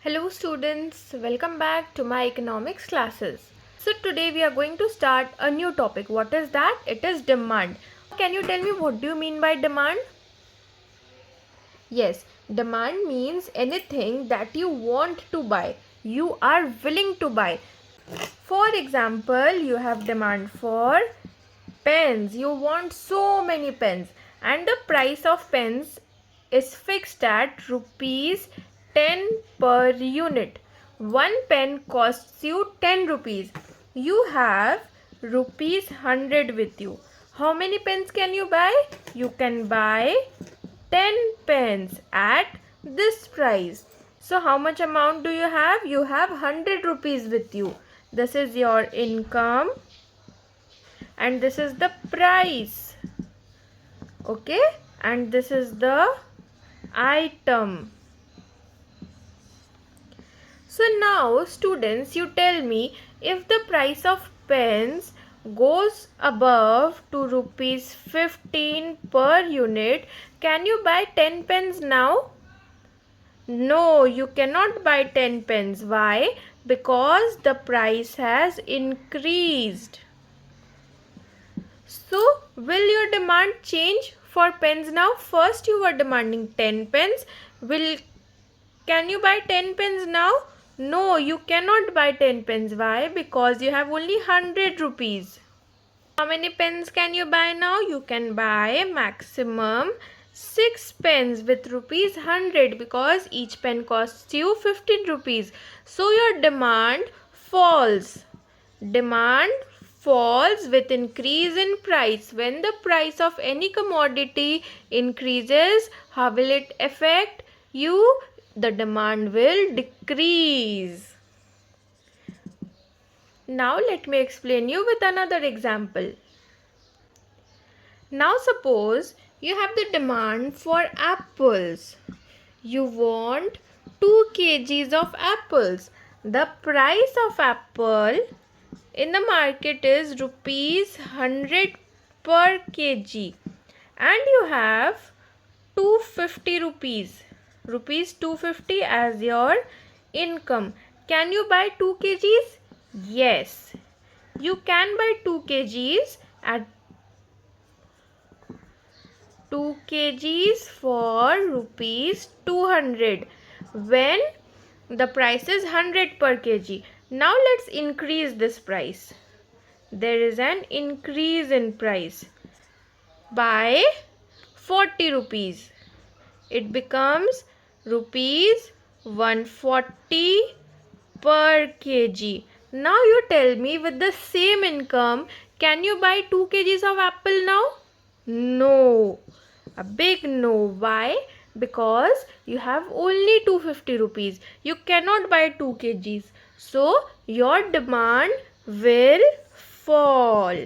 Hello students, welcome back to my economics classes. So today we are going to start a new topic. What is that? It is demand. Can you tell me what do you mean by demand? Yes, demand means anything that you want to buy, you are willing to buy. For example, you have demand for pens. You want so many pens and the price of pens is fixed at rupees 10 per unit. One pen costs you 10 rupees. You have rupees 100 with you. How many pens can you buy? You can buy 10 pens at this price. So how much amount do you have? You have 100 rupees with you. This is your income and this is the price. Okay, and this is the item. So now students, you tell me, if the price of pens goes above to rupees 15 per unit, can you buy 10 pens now? No, you cannot buy 10 pens. Why? Because the price has increased. So, will your demand change for pens now? First you were demanding 10 pens. Can you buy 10 pens now? No, you cannot buy 10 pens. Why? Because you have only 100 rupees. How many pens can you buy now? You can buy maximum 6 pens with rupees 100 because each pen costs you 15 rupees. So your demand falls. Demand falls with increase in price. When the price of any commodity increases, how will it affect you? The demand will decrease. Now let me explain you with another example. Now suppose you have the demand for apples. You want 2 kgs of apples. The price of apple in the market is rupees 100 per kg and you have 250 rupees. Rupees 250 as your income. Can you buy 2 kgs? Yes, you can buy 2 kgs at 2 kgs for rupees 200 when the price is 100 per kg. Now let's increase this price. There is an increase in price by 40 rupees. It becomes rupees 140 per kg. Now you tell me, with the same income, can you buy 2 kgs of apple now? No. A big no. Why? Because you have only 250 rupees. You cannot buy 2 kgs. So your demand will fall.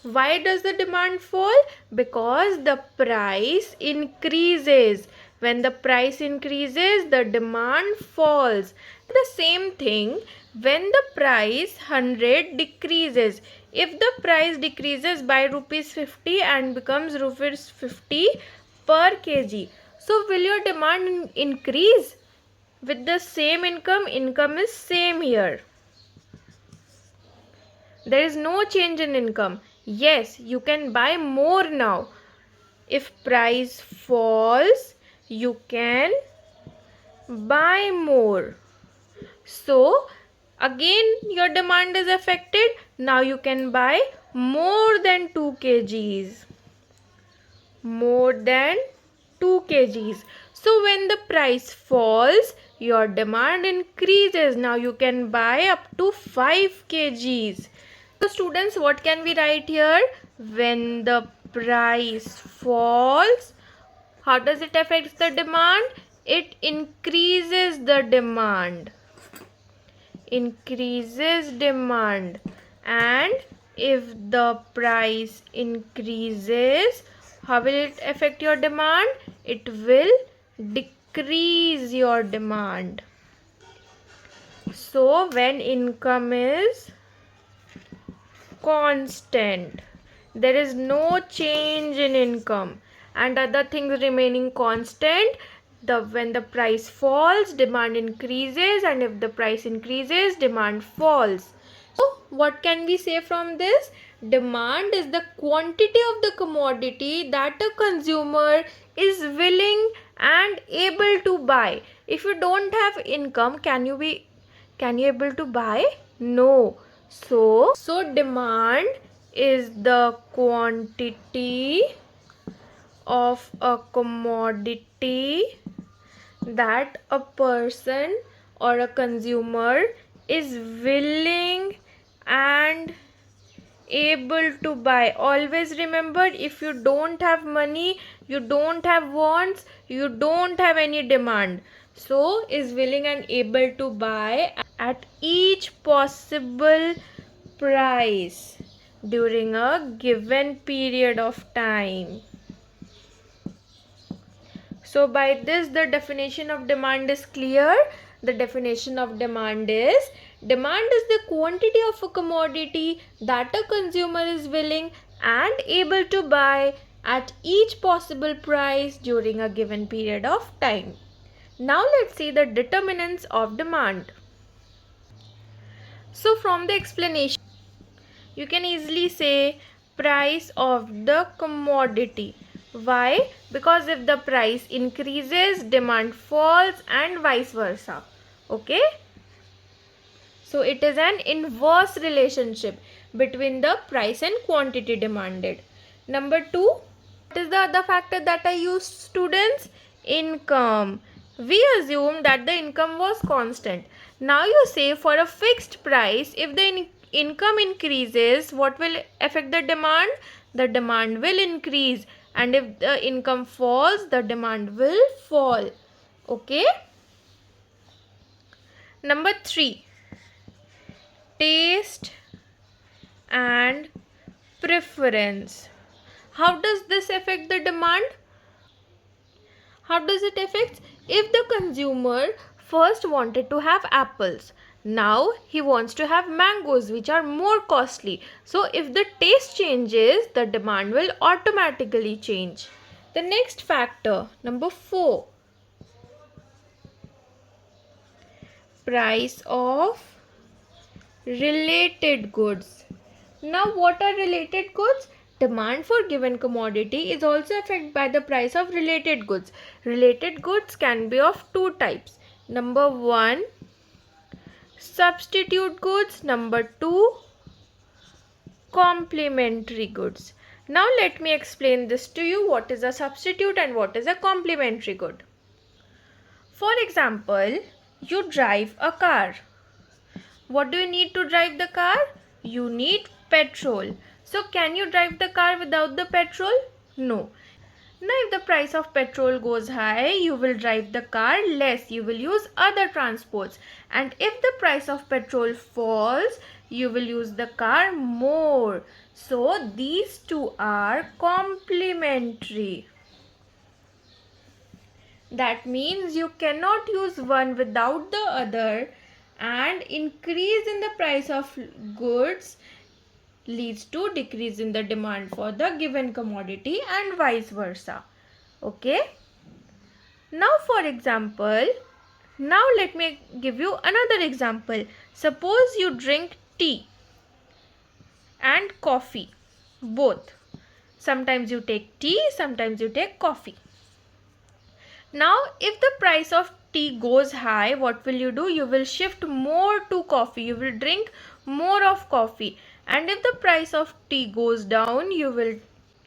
Why does the demand fall? Because the price increases. When the price increases, the demand falls. The same thing when the price 100 decreases. If the price decreases by rupees 50 and becomes rupees 50 per kg, so will your demand increase? With the same income is same here. There is no change in income. Yes, you can buy more now. If price falls, you can buy more. So, again your demand is affected. Now you can buy more than 2 kgs. More than 2 kgs. So, when the price falls, your demand increases. Now you can buy up to 5 kgs. So students, what can we write here? When the price falls, how does it affect the demand? It increases the demand. Increases demand. And if the price increases, how will it affect your demand? It will decrease your demand. So when income is constant, there is no change in income and other things remaining constant, when the price falls, demand increases, and if the price increases, demand falls. So what can we say from this? Demand is the quantity of the commodity that a consumer is willing and able to buy. If you don't have income, can you able to buy? No. So demand is the quantity of a commodity that a person or a consumer is willing and able to buy. Always remember, if you don't have money, you don't have wants, you don't have any demand. So is willing and able to buy at each possible price during a given period of time. So by this, the definition of demand is clear. The definition of demand is the quantity of a commodity that a consumer is willing and able to buy at each possible price during a given period of time. Now let's see the determinants of demand. So from the explanation, you can easily say price of the commodity. Why? Because if the price increases, demand falls and vice versa. Okay? So it is an inverse relationship between the price and quantity demanded. Number 2, what is the other factor that I used, students? Income. We assume that the income was constant. Now you say for a fixed price, if the income increases, what will affect the demand? The demand will increase, and if the income falls, the demand will fall. Okay? Number 3, taste and preference. How does this affect the demand? How does it affect? If the consumer first wanted to have apples, now he wants to have mangoes, which are more costly. So if the taste changes, the demand will automatically change. The next factor, number 4, price of related goods. Now what are related goods? Demand for given commodity is also affected by the price of related goods. Related goods can be of two types. Number 1, substitute goods. Number 2, complementary goods. Now let me explain this to you, what is a substitute and what is a complementary good. For example, you drive a car. What do you need to drive the car? You need petrol. So can you drive the car without the petrol? No. Now if the price of petrol goes high, you will drive the car less. You will use other transports. And if the price of petrol falls, you will use the car more. So these two are complementary. That means you cannot use one without the other, and increase in the price of goods leads to decrease in the demand for the given commodity and vice versa. Okay? Now for example, now let me give you another example. Suppose you drink tea and coffee, both. Sometimes you take tea, sometimes you take coffee. Now if the price of tea goes high, what will you do? You will shift more to coffee. You will drink more of coffee. And if the price of tea goes down, you will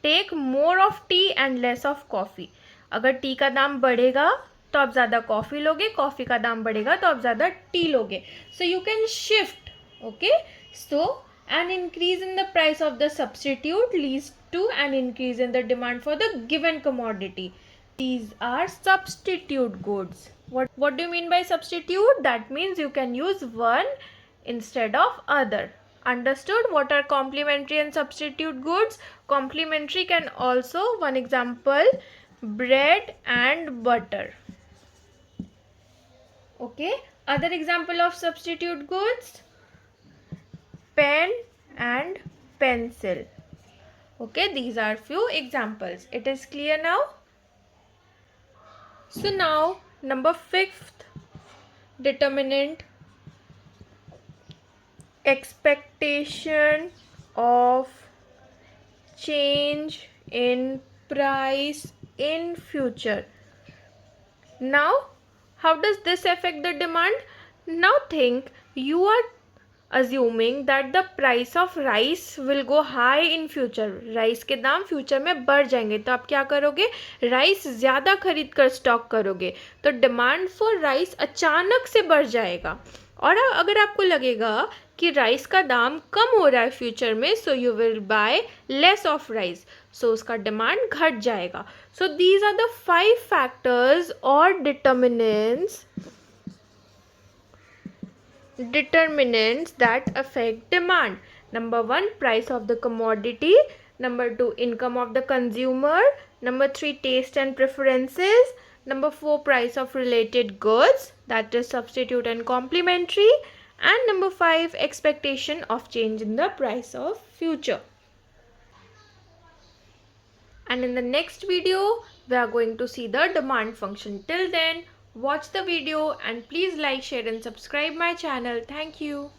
take more of tea and less of coffee. अगर T का दाम बढ़ेगा तो आप ज़्यादा coffee लोगे, coffee का दाम बढ़ेगा तो आप ज़्यादा टी लोगे. So you can shift. Okay? So an increase in the price of the substitute leads to an increase in the demand for the given commodity. These are substitute goods. What do you mean by substitute? That means you can use one instead of other. Understood? What are complementary and substitute goods? Complementary can also, one example, bread and butter. Okay. Other example of substitute goods, pen and pencil. Okay. These are few examples. It is clear now? So now number 5th determinant, expectation of change in price in future. Now, how does this affect the demand? Now think, you are assuming that the price of rice will go high in future. Rice के दाम future में बढ़ जाएंगे, तो आप क्या करोगे? Rice ज़्यादा खरीद कर स्टॉक करोगे, तो डिमांड फॉर राइस अचानक से बढ़ जाएगा. और अगर आपको लगेगा कि राइस का दाम कम हो रहा है फ्यूचर में, so you will buy less of rice, so उसका डिमांड घट जाएगा. So these are the 5 factors or determinants that affect demand. Number 1, price of the commodity. Number 2, income of the consumer. Number 3, taste and preferences. Number 4, price of related goods, that is substitute and complementary. And number 5, expectation of change in the price of future. And in the next video, we are going to see the demand function. Till then, watch the video and please like, share and subscribe my channel. Thank you.